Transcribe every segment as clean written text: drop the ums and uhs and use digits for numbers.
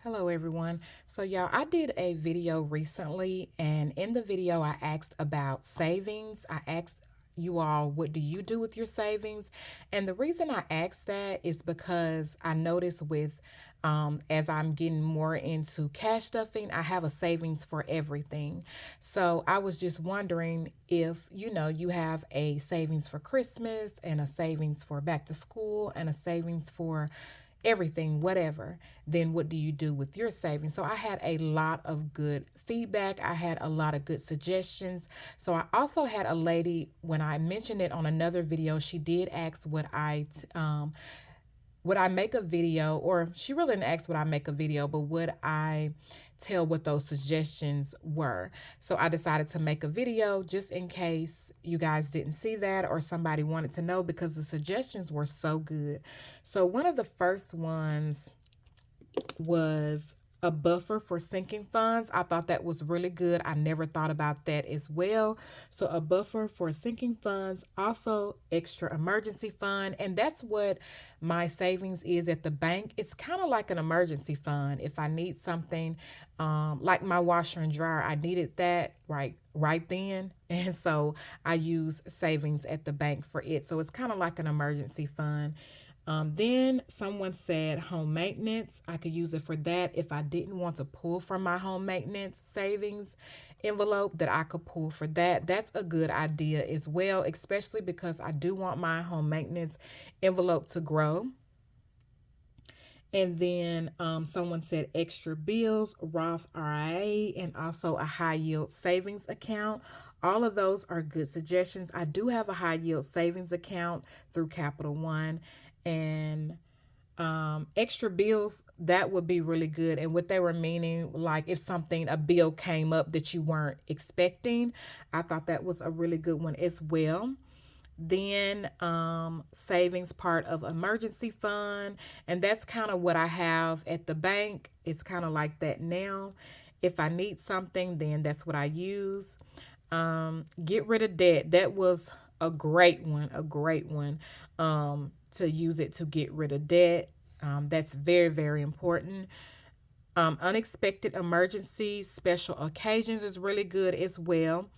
Hello everyone. So y'all, I did a video recently, and in the video I asked about savings. I asked you all, what do you do with your savings? And the reason I asked that is because I noticed as I'm getting more into cash stuffing, I have a savings for everything. So I was just wondering if you have a savings for Christmas and a savings for back to school and a savings for everything, whatever, then what do you do with your savings? So I had a lot of good feedback. I had a lot of good suggestions. So I also had a lady, when I mentioned it on another video, she did ask would I make a video, or she really didn't ask would I make a video, but would I tell what those suggestions were? So I decided to make a video just in case you guys didn't see that or somebody wanted to know, because the suggestions were so good. So one of the first ones was a buffer for sinking funds. I thought that was really good. I never thought about that as well. So a buffer for sinking funds, also extra emergency fund, and that's what my savings is at the bank. It's kind of like an emergency fund. If I need something, like my washer and dryer, I needed that right then, and so I use savings at the bank for it. So it's kind of like an emergency fund. Then someone said home maintenance. I could use it for that if I didn't want to pull from my home maintenance savings envelope, that I could pull for that. That's a good idea as well, especially because I do want my home maintenance envelope to grow. And then someone said extra bills, Roth IRA, and also a high yield savings account. All of those are good suggestions. I do have a high yield savings account through Capital One, and extra bills, that would be really good. And what they were meaning, like if a bill came up that you weren't expecting, I thought that was a really good one as well. Then savings part of emergency fund, and that's kind of what I have at the bank. It's kind of like that now. If I need something, then that's what I use. Get rid of debt, that was a great one to use it to get rid of debt. That's very, very important. Unexpected emergencies, special occasions is really good as well.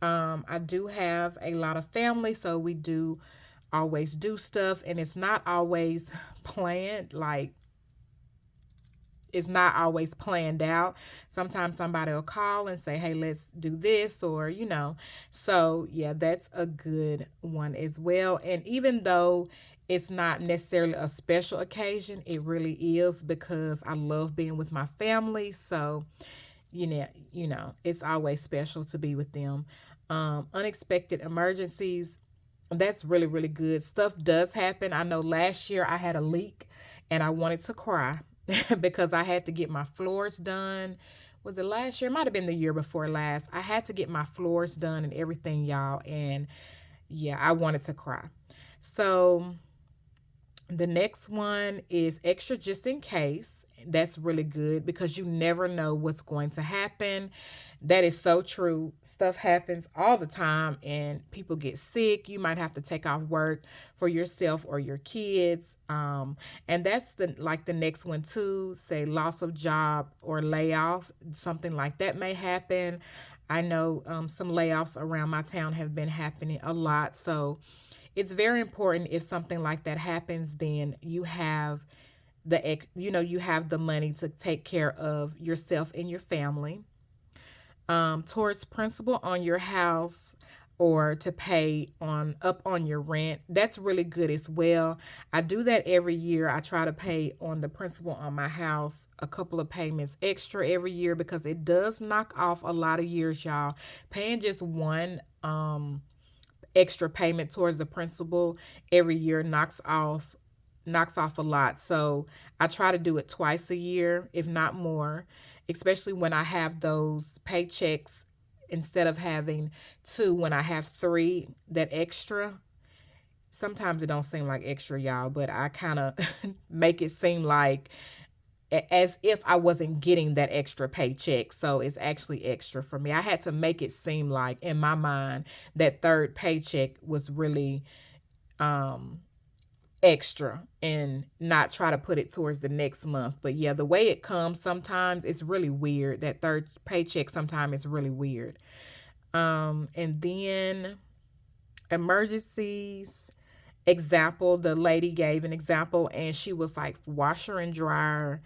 I do have a lot of family, so we do always do stuff, and it's not always planned. Like, it's not always planned out. Sometimes somebody will call and say, hey, let's do this, or. So, yeah, that's a good one as well. And even though it's not necessarily a special occasion, it really is, because I love being with my family. So, it's always special to be with them. Unexpected emergencies, that's really, really good. Stuff does happen. I know last year I had a leak and I wanted to cry because I had to get my floors done. Was it last year? It might have been the year before last. I had to get my floors done and everything, y'all. And yeah, I wanted to cry. So the next one is extra just in case. That's really good because you never know what's going to happen. That is so true. Stuff happens all the time and people get sick. You might have to take off work for yourself or your kids. And that's the next one too. Say loss of job or layoff. Something like that may happen. I know some layoffs around my town have been happening a lot. So it's very important, if something like that happens, then you have you have the money to take care of yourself and your family. Towards principal on your house, or to pay on your rent, that's really good as well. I do that every year. I try to pay on the principal on my house a couple of payments extra every year, because it does knock off a lot of years, y'all. Paying just one extra payment towards the principal every year knocks off a lot. So I try to do it twice a year, if not more, especially when I have those paychecks instead of having two. When I have three, that extra, sometimes it don't seem like extra, y'all, but I kind of make it seem like as if I wasn't getting that extra paycheck. So it's actually extra for me. I had to make it seem like, in my mind, that third paycheck was really um extra and not try to put it towards the next month. But yeah, the way it comes sometimes it's really weird. That third paycheck sometimes is really weird. And then emergencies. Example, the lady gave an example and she was like washer and dryer,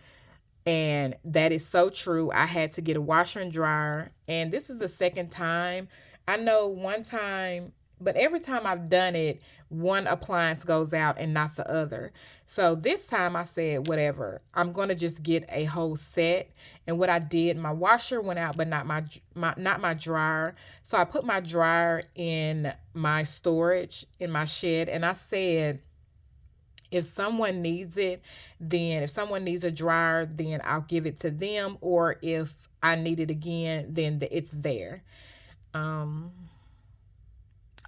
and that is so true. I had to get a washer and dryer. And this is the second time. I know one time, but every time I've done it, one appliance goes out and not the other. So this time I said, whatever, I'm going to just get a whole set. And what I did, my washer went out, but not my dryer. So I put my dryer in my storage in my shed. And I said, if someone needs it, then if someone needs a dryer, then I'll give it to them. Or if I need it again, then it's there. Um,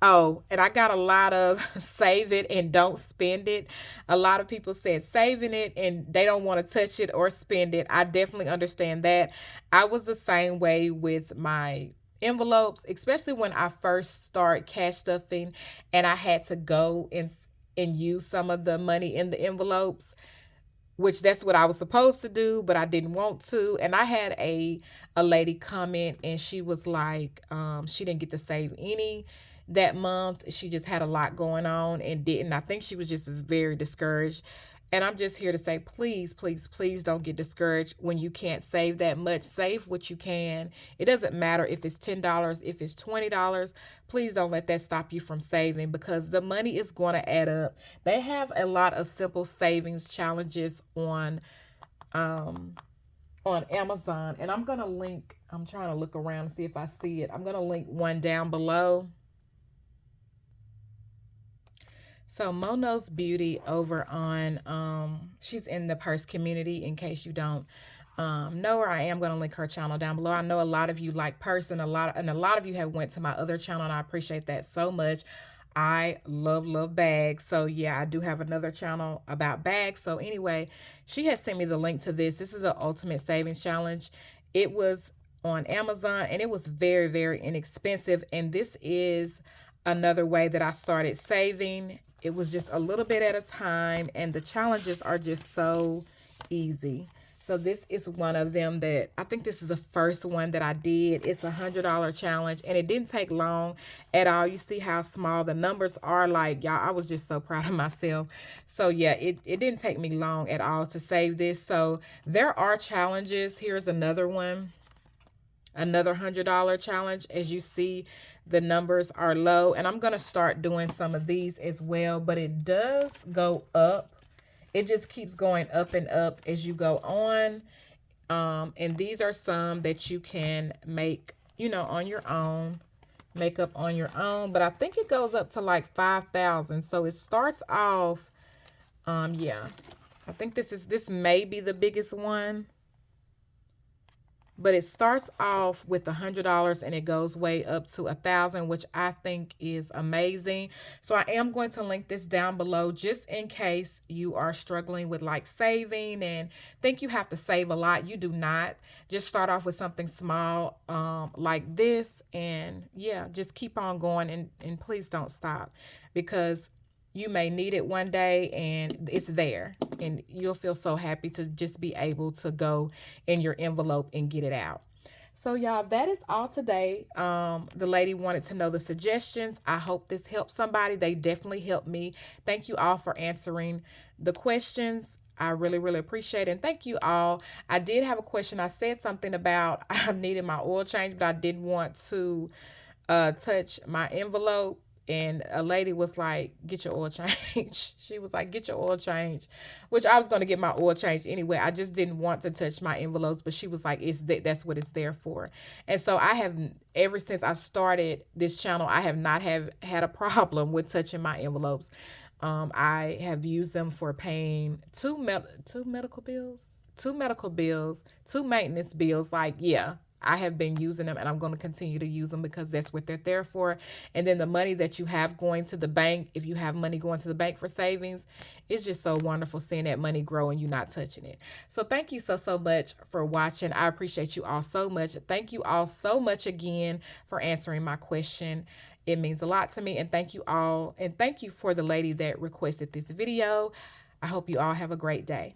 oh, and I got a lot of save it and don't spend it. A lot of people said saving it and they don't want to touch it or spend it. I definitely understand that. I was the same way with my envelopes, especially when I first started cash stuffing and I had to go and use some of the money in the envelopes, which that's what I was supposed to do, but I didn't want to. And I had a lady comment and she was like, she didn't get to save any that month. She just had a lot going on and didn't. I think she was just very discouraged. And I'm just here to say, please, please, please don't get discouraged when you can't save that much. Save what you can. It doesn't matter if it's $10, if it's $20. Please don't let that stop you from saving because the money is going to add up. They have a lot of simple savings challenges on Amazon. And I'm going to link, I'm trying to look around and see if I see it. I'm going to link one down below. So Mono's Beauty over on she's in the purse community in case you don't know her. I am going to link her channel down below. I know a lot of you like purse and a lot of you have went to my other channel and I appreciate that so much. I love bags. So yeah, I do have another channel about bags. So anyway, she has sent me the link to this. This is an ultimate savings challenge. It was on Amazon and it was very inexpensive, and this is another way that I started saving. It was just a little bit at a time, and the challenges are just so easy. So this is one of them that I think this is the first one that I did. It's $100 challenge, and it didn't take long at all. You see how small the numbers are. Like, y'all, I was just so proud of myself. So yeah, it didn't take me long at all to save this. So there are challenges. Here's another one. Another $100 challenge. As you see, the numbers are low, and I'm going to start doing some of these as well, but it does go up. It just keeps going up and up as you go on. And these are some that you can make, on your own, make up on your own, but I think it goes up to like 5,000. So it starts off, yeah, I think this may be the biggest one. But it starts off with $100 and it goes way up to 1,000, which I think is amazing. So I am going to link this down below just in case you are struggling with like saving and think you have to save a lot. You do not. Just start off with something small like this, and yeah, just keep on going and please don't stop, because you may need it one day and it's there and you'll feel so happy to just be able to go in your envelope and get it out. So y'all, that is all today. The lady wanted to know the suggestions. I hope this helped somebody. They definitely helped me. Thank you all for answering the questions. I really appreciate it. And thank you all. I did have a question. I said something about I needed my oil change, but I didn't want to touch my envelope. And a lady was like, get your oil change. She was like, get your oil change, which I was going to get my oil change anyway. I just didn't want to touch my envelopes, but she was like, that's what it's there for. And so I have, ever since I started this channel, I have not had a problem with touching my envelopes. I have used them for paying two medical bills, two maintenance bills. Like, yeah, I have been using them and I'm going to continue to use them because that's what they're there for. And then the money that you have going to the bank, if you have money going to the bank for savings, it's just so wonderful seeing that money grow and you not touching it. So thank you so much for watching. I appreciate you all so much. Thank you all so much again for answering my question. It means a lot to me. And thank you all. And thank you for the lady that requested this video. I hope you all have a great day.